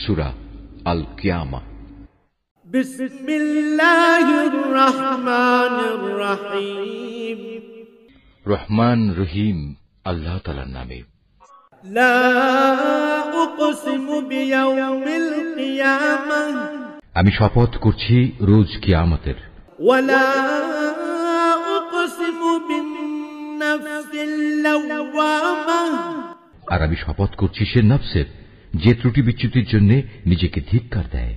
সূরা আল কিয়ামা। বিসমিল্লাহির রহমানির রহিম। রহমান রহিম আল্লাহ তাআলার নামে। লা উকসিমু বিয়াউমিল কিয়ামাহ, আমি শপথ করছি রোজ কিয়ামতের। ওয়ালা উকসিমু বিন-নাফসিল লাওয়ামাহ, আর আমি শপথ করছি সে নফসের যে ত্রুটি বিচ্যুতির জন্য নিজেকে ধিক্কার দেয়।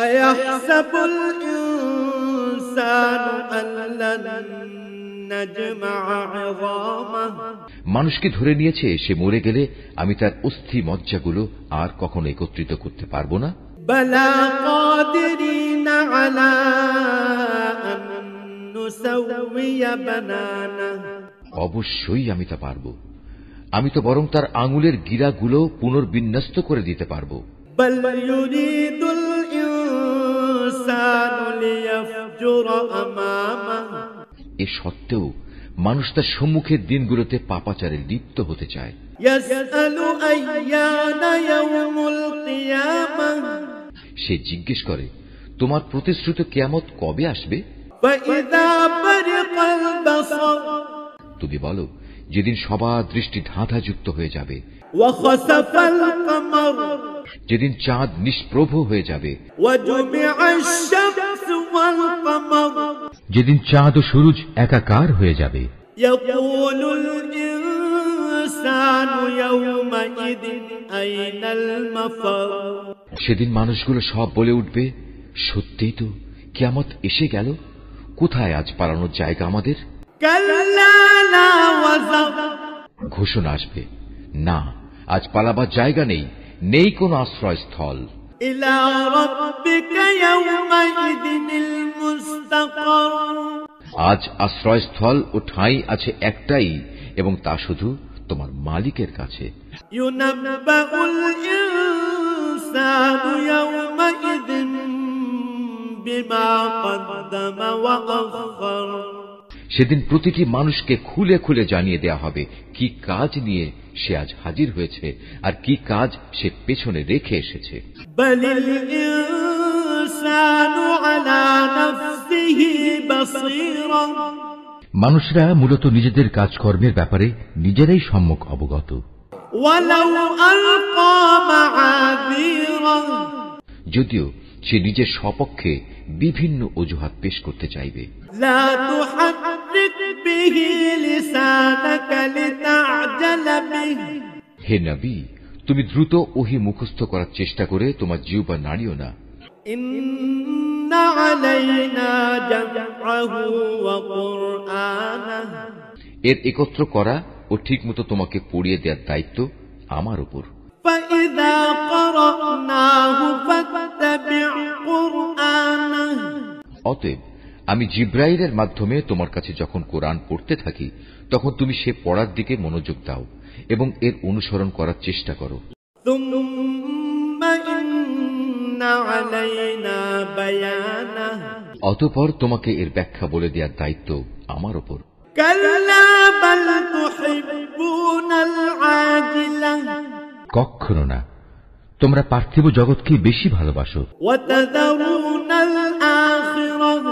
আয়াহসাবুল ইনসানু আল্লান নাজমা'a 'ইযামাহ, মানুষকে ধরে নিয়েছে সে মরে গেলে আমি তার অস্থি মজ্জাগুলো আর কখনো একত্রিত করতে পারবো না। বালা কাদিরিনা আলা আন নুসাউইয়া বানানাহ, অবশ্যই আমি তা পারবো। আমি তো বরং তার আঙুলের গিরাগুলো পুনর্বিন্যস্ত করে দিতে পারবো। বাল ইউরিদুল ইনসানু লিয়াফজুরা আমামাহ, এ সত্ত্বেও মানুষ তার সম্মুখের দিনগুলোতে পাপাচারে লিপ্ত হতে চায়। ইয়াসআলু আইয়ানা ইয়াউমুল কিয়ামাহ, সে জিজ্ঞেস করে তোমার প্রতিশ্রুত কিয়ামত কবে আসবে? ফাইযা বারিকাল বাসার, তুমি বলো যেদিন সবার দৃষ্টি ধাঁধাযুক্ত হয়ে যাবে। ওয়া খাসাফাল কামার, যেদিন চাঁদ নিষ্প্রভ হয়ে যাবে। ওয়া জুমি'আশ শামসু ওয়াল কামার, যেদিন চাঁদ ও সূরজ একাকার হয়ে যাবে। ইয়াকুলুল ইনসানু ইয়াওমাইদিন আইনাল মাফার, সেদিন মানুষগুলো সব বলে উঠবে সত্যিই তো কিয়ামত এসে গেল, কোথায় আজ পালানোর জায়গা আমাদের? কাল্লা লা ওয়াজার, ঘোষণা আসবে না, আজ পালাবার জায়গা নেই, নেই কোনো আশ্রয়স্থল। ইলা রাব্বিকা ইয়াওমাইদিনিল মুস্তাকার, আজ আশ্রয়স্থল ও ঠাঁই আছে একটাই, এবং তা শুধু তোমার মালিকের কাছে। ইউনাব্বাউল ইনসানু ইয়াওমাইদিন বিমা কদ্দামা ওয়া আখার, সেদিন প্রতিটি মানুষকে খুলে খুলে জানিয়ে দেয়া হবে কি কাজ নিয়ে সে আজ হাজির হয়েছে আর কি কাজ সে পেছনে রেখে এসেছে। বালিল ইনসানু আলা নাফসিহি বাসীরা, মানুষরা মূলত নিজেদের কাজকর্মের ব্যাপারে নিজেরাই সম্যক অবগত। ওয়ালাউ আলকা মাআযীরা, যদিও সে নিজের সপক্ষে বিভিন্ন অজুহাত পেশ করতে চাইবে। লা তুহাররিক বিহি লিসানাকা লিতা'জালা বিহি, হে নবী, তুমি দ্রুত ওহী মুখস্থ করার চেষ্টা করে তোমার জিহ্বা নাড়িও না। ইন্না আলাইনা জামআহু ওয়া কুরআনাহ, এর একত্র করা ও ঠিকমতো তোমাকে পড়িয়ে দেওয়ার দায়িত্ব আমার উপর। ফাইযা ক্বরানাহু ফাত্তাবি' কুরআনাহ, অতএব আমি জিব্রাইলের মাধ্যমে তোমার কাছে যখন কোরআন পড়তে থাকি তখন তুমি সে পড়ার দিকে মনোযোগ দাও এবং এর অনুসরণ করার চেষ্টা করো। সুম্মা ইন্না আলাইনা বায়ানাহ, অতঃপর তোমাকে এর ব্যাখ্যা বলে দেওয়ার দায়িত্ব আমার উপর। কাল্লা বাল তুহিব্বুনাল আজিলা, কখনো না, তোমরা পার্থিব জগৎকে বেশি ভালোবাসো ওয়া তাযারুনাল আখিরাহ,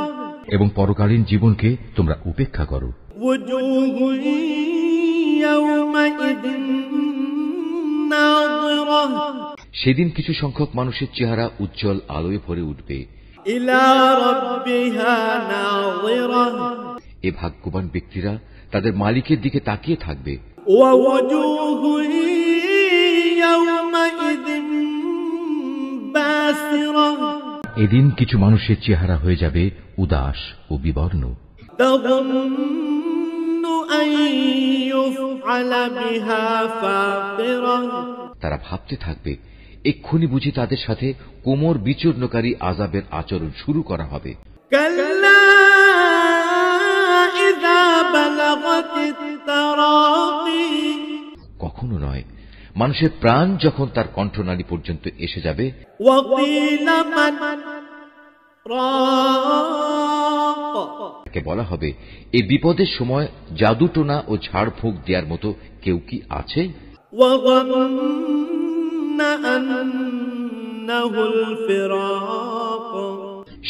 এবং পরকালীন জীবনকে তোমরা উপেক্ষা করো। ওয়াজুহু ইয়াওমাইদিন নাযিরাহ, সেদিন কিছু সংখ্যক মানুষের চেহারা উজ্জ্বল আলোয় ভরে উঠবে। ইলা রাব্বিহা নাযিরাহ, এ ভাগ্যবান ব্যক্তিরা তাদের মালিকের দিকে তাকিয়ে থাকবে। ওয়া ওয়াজুহু ইয়াওমাইদিন বাসিরাহ, এদিন কিছু মানুষের চেহারা হয়ে যাবে উদাস ও বিবর্ণ। তাযুন্নু আন ইউফআলা বিহা ফাকিরাহ, তারা ভাবতে থাকবে এক্ষুনি বুঝি তাদের সাথে কোমর বিচূর্ণকারী আযাবের আচরণ শুরু করা হবে। কাল্লা ইযা বালাগাতিত তারাকি, কখনো নয়, মানুষের প্রাণ যখন তার কণ্ঠনালী পর্যন্ত এসে যাবে। ওয়া কিলা মান রাক, তাকে বলা হবে এই বিপদের সময় জাদুটোনা ও ঝাড়ফুঁক দেওয়ার মতো কেউ কি আছে? ওয়া যান্না أنه الفراق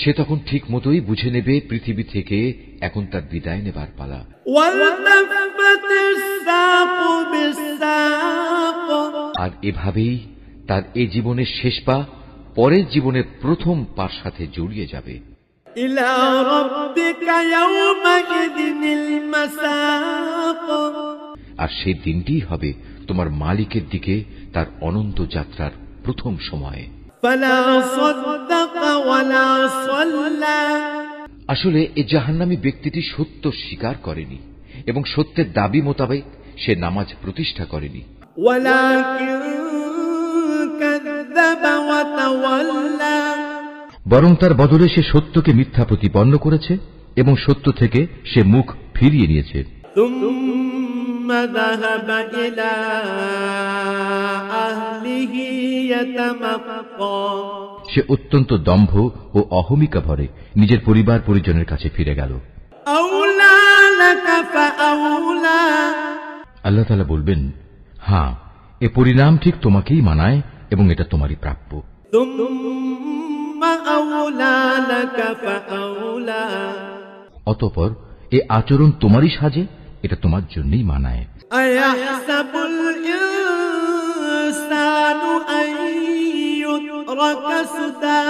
সে তখন ঠিক মতোই বুঝে নেবে পৃথিবী থেকে এখন তার বিদায় নেবার পালা। والتفت الساق بالساق আর এভাবেই তার এ জীবনের শেষ পা পরের জীবনের প্রথম পার সাথে জড়িয়ে যাবে। إلى ربك يومئذ المساق আর সেই দিনটিই হবে তোমার মালিকের দিকে তার অনন্ত যাত্রার প্রথম সময়। فلا صدق ولا صلى আসলে এই জাহান্নামী ব্যক্তিটি সত্য স্বীকার করেনি এবং সত্যের দাবি মোতাবেক সে নামাজ প্রতিষ্ঠা করেনি, ولكن كذب وتولى বরং তার বদলে সে সত্যকে মিথ্যা প্রতিপন্ন করেছে এবং সত্য থেকে সে মুখ ফিরিয়ে নিয়েছে। ثم ذهب إلى أهله يتمطى সে অত্যন্ত দম্ভ ও অহমিকা ভরে নিজের পরিবার পরিজনের কাছে ফিরে গেল। أولى لك فأولى আল্লাহ তাআলা বলবেন, হ্যাঁ, এ পরিণাম ঠিক তোমাকেই মানায় এবং এটা তোমারই প্রাপ্য। ثم أولى لك فأولى অতঃপর এ আচরণ তোমারই সাজে, এটা তোমার জন্যই মানায়। أيحسب الإنسان أن يترك سدى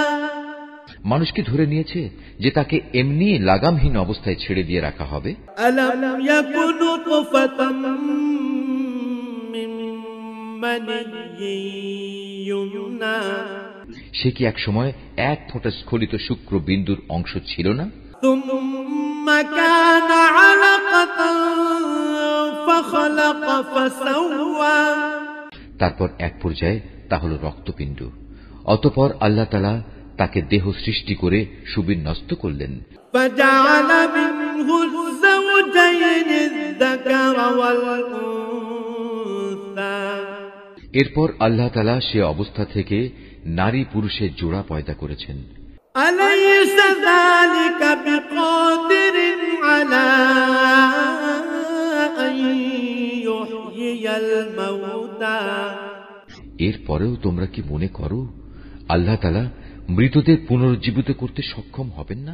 মানুষ কি ধরে নিয়েছে যে তাকে এমনি লাগামহীন অবস্থায় ছেড়ে দিয়ে রাখা হবে? ألم يكن نطفة من مني يمنى সে কি এক সময় এক ফোঁটা স্খলিত শুক্র বিন্দুর অংশ ছিল না? ثم كان علقة فخلق فسوى তারপর এক পর্যায়ে তা হল রক্তপিণ্ড। অতঃপর আল্লাহ তাআলা তাকে দেহ সৃষ্টি করে সুবিন্যস্ত করলেন। فجعل منه الزوجين الذكر والأنثى এরপর আল্লাহ তাআলা সে অবস্থা থেকে নারী পুরুষের জোড়া পয়দা করেছেন। أليس ذلك بقادر على أن يحيي الموتى এরপরেও তোমরা কি মনে করো আল্লাহ তাআলা মৃতদের পুনরুজ্জীবিত করতে সক্ষম হবেন না?